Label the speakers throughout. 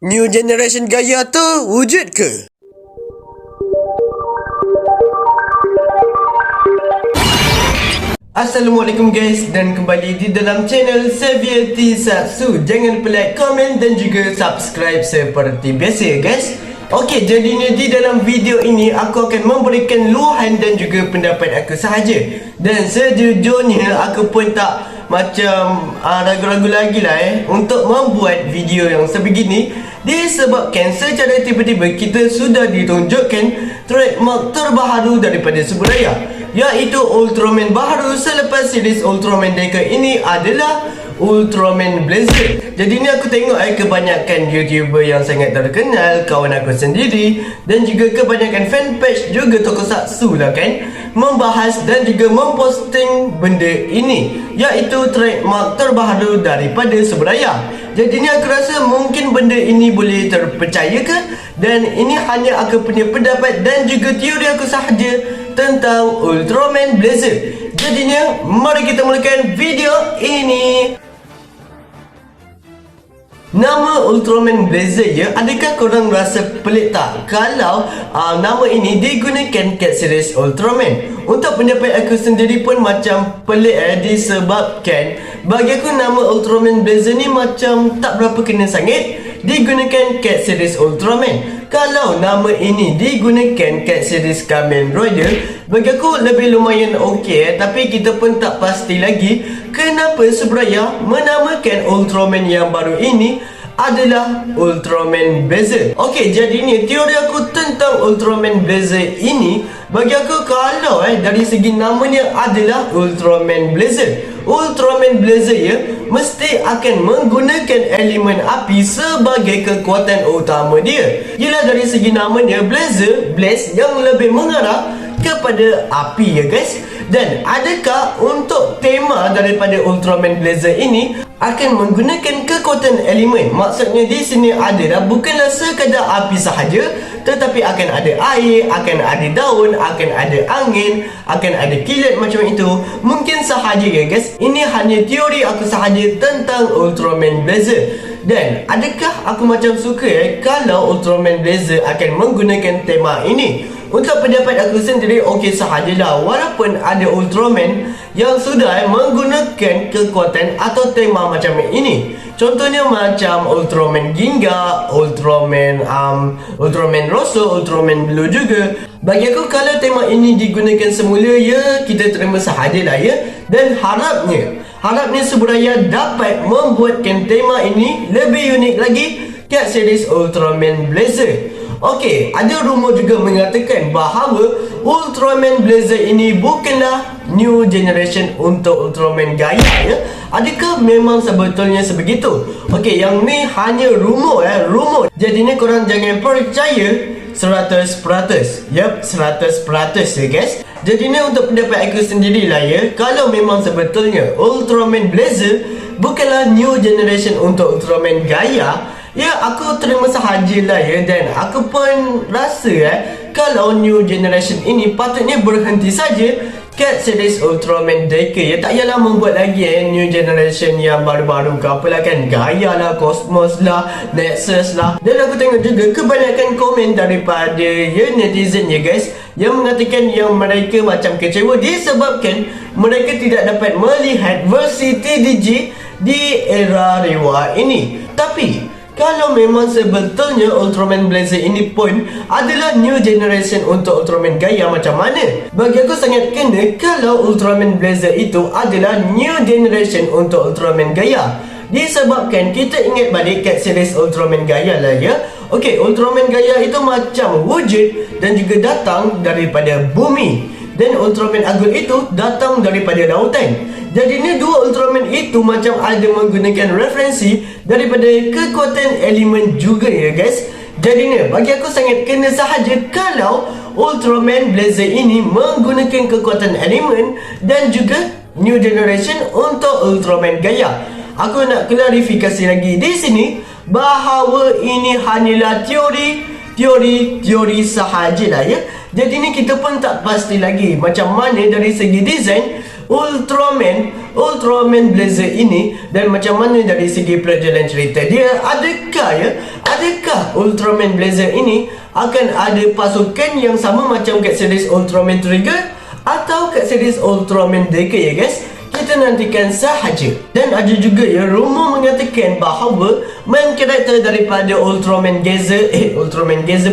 Speaker 1: New generation gaya tu wujud ke? Assalamualaikum guys, dan kembali di dalam channel Xavier T Satsu. Jangan lupa like, komen dan juga subscribe seperti biasa guys. Okey, jadinya di dalam video ini aku akan memberikan luahan dan juga pendapat aku sahaja. Dan sejujurnya aku pun tak macam ragu-ragu lagi lah untuk membuat video yang sebegini, disebabkan secara tiba-tiba kita sudah ditunjukkan trademark terbaru daripada Subaraya, iaitu Ultraman baru selepas series Ultraman Deca ini adalah Ultraman Blazer. Jadi ni aku tengok kebanyakan YouTuber yang sangat terkenal, kawan aku sendiri dan juga kebanyakan fanpage juga tokusatsu lah kan, membahas dan juga memposting benda ini, iaitu trademark terbaru daripada Subaraya. Jadi ni aku rasa mungkin benda ini boleh terpercaya ke? Dan ini hanya aku punya pendapat dan juga teori aku sahaja tentang Ultraman Blazer. Jadinya mari kita mulakan video ini. Nama Ultraman Blazer ya, adakah korang rasa pelik tak kalau nama ini digunakan kat series Ultraman? Untuk pendapat aku sendiri pun macam pelik disebabkan bagi aku nama Ultraman Blazer ni macam tak berapa kena sangat digunakan kat series Ultraman. Kalau nama ini digunakan kat series Kamen Rider, bagi aku lebih lumayan okey, tapi kita pun tak pasti lagi kenapa Subaraya menamakan Ultraman yang baru ini adalah Ultraman Blazer. Okey, jadi ni teori aku tentang Ultraman Blazer ini. Bagi aku kalau dari segi namanya adalah Ultraman Blazer, Ultraman Blazer ya mesti akan menggunakan elemen api sebagai kekuatan utama dia. Ialah dari segi namanya Blazer, Blaze yang lebih mengarah kepada api ya guys. Dan adakah untuk tema daripada Ultraman Blazer ini akan menggunakan kekuatan elemen? Maksudnya di sini adalah bukanlah sekadar api sahaja, tetapi akan ada air, akan ada daun, akan ada angin, akan ada kilat macam itu. Mungkin sahaja ya guys, ini hanya teori aku sahaja tentang Ultraman Blazer. Dan adakah aku macam suka kalau Ultraman Blazer akan menggunakan tema ini? Untuk pendapat aku sendiri okey sahajalah, walaupun ada Ultraman yang sudah menggunakan kekuatan atau tema macam ini. Contohnya macam Ultraman Ginga, Ultraman Rosso, Ultraman Blue juga. Bagi aku kalau tema ini digunakan semula ya kita terima sahajalah ya. Dan harapnya Subaraya dapat membuatkan tema ini lebih unik lagi kat series Ultraman Blazer. Okey, ada rumor juga mengatakan bahawa Ultraman Blazer ini bukanlah new generation untuk Ultraman Gaya ya. Adakah memang sebetulnya sebegitu? Okey, yang ni hanya rumor rumor. Jadinya korang jangan percaya 100%. Yup, 100% ya guys. Jadinya untuk pendapat aku sendirilah ya, kalau memang sebetulnya Ultraman Blazer bukanlah new generation untuk Ultraman Gaya, ya aku terima sahajalah ya. Dan aku pun rasa kalau new generation ini patutnya berhenti saja kat series Ultraman Deca ya. Tak payahlah membuat lagi new generation yang baru-baru ke apalah kan, Gaya lah, Cosmos lah, Nexus lah. Dan aku tengok juga kebanyakan komen daripada netizen ya guys, yang mengatakan yang mereka macam kecewa disebabkan mereka tidak dapat melihat versi TDG di era Rewa ini. Tapi kalau memang sebetulnya Ultraman Blazer ini pun adalah new generation untuk Ultraman Gaya, macam mana? Bagi aku sangat kena kalau Ultraman Blazer itu adalah new generation untuk Ultraman Gaya, disebabkan kita ingat balik kat series Ultraman Gaya lah ya. Okey, Ultraman Gaya itu macam wujud dan juga datang daripada bumi, dan Ultraman Agul itu datang daripada lautan. Jadi ni dua Ultraman itu macam ada menggunakan referensi daripada kekuatan elemen juga ya guys. Jadi ni bagi aku sangat kena sahaja kalau Ultraman Blazer ini menggunakan kekuatan elemen dan juga new generation untuk Ultraman Gaya. Aku nak klarifikasi lagi di sini bahawa ini hanyalah teori sahajalah ya. Jadi ni kita pun tak pasti lagi macam mana dari segi design Ultraman Ultraman Blazer ini dan macam mana dari segi perjalanan cerita dia. Adakah Ultraman Blazer ini akan ada pasukan yang sama macam kat series Ultraman Trigger atau kat series Ultraman Deka ya guys? Kita nantikan sahaja. Dan ada juga ya rumor mengatakan bahawa main karakter daripada Ultraman Geyser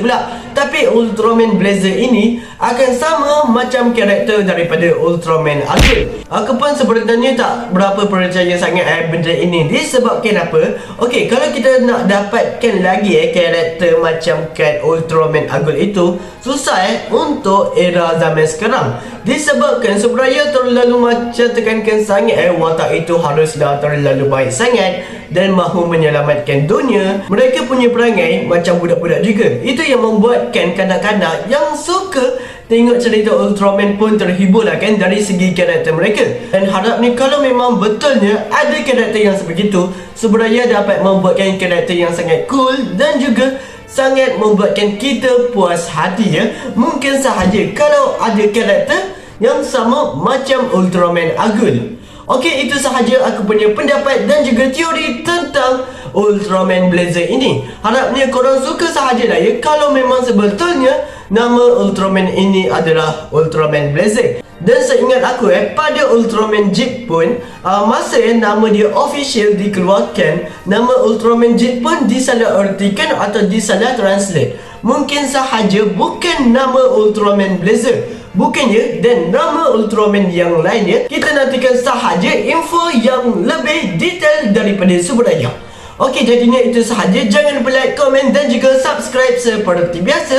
Speaker 1: pula, tapi Ultraman Blazer ini akan sama macam karakter daripada Ultraman Agul. Aku pun sebenarnya tak berapa percaya sangat benda ini. Disebabkan apa? Okey, kalau kita nak dapatkan lagi karakter macam kat Ultraman Agul itu susah untuk era zaman sekarang. Disebabkan Subraya terlalu macam tekankan sangat watak itu haruslah terlalu baik sangat dan mahu menyelamatkan dunia. Mereka punya perangai macam budak-budak juga. Itu yang membuatkan kanak-kanak yang suka tengok cerita Ultraman pun terhibur lah kan dari segi karakter mereka. Dan harap ni kalau memang betulnya ada karakter yang sebegitu, Subraya dapat membuatkan karakter yang sangat cool dan juga sangat membuatkan kita puas hati ya. Mungkin sahaja kalau ada karakter yang sama macam Ultraman Agul. Okey, itu sahaja aku punya pendapat dan juga teori tentang Ultraman Blazer ini. Harapnya korang suka sahajalah ya kalau memang sebetulnya nama Ultraman ini adalah Ultraman Blazer. Dan seingat aku pada Ultraman Jet pun masa nama dia official dikeluarkan, nama Ultraman Jet pun disalahartikan atau disalah translate. Mungkin sahaja bukan nama Ultraman Blazer, bukannya, dan nama Ultraman yang lainnya. Kita nantikan sahaja info yang lebih detail daripada Subraya. Okey, jadinya itu sahaja. Jangan lupa like, komen dan juga subscribe seperti biasa.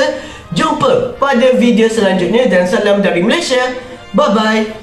Speaker 1: Jumpa pada video selanjutnya dan salam dari Malaysia. Bye-bye.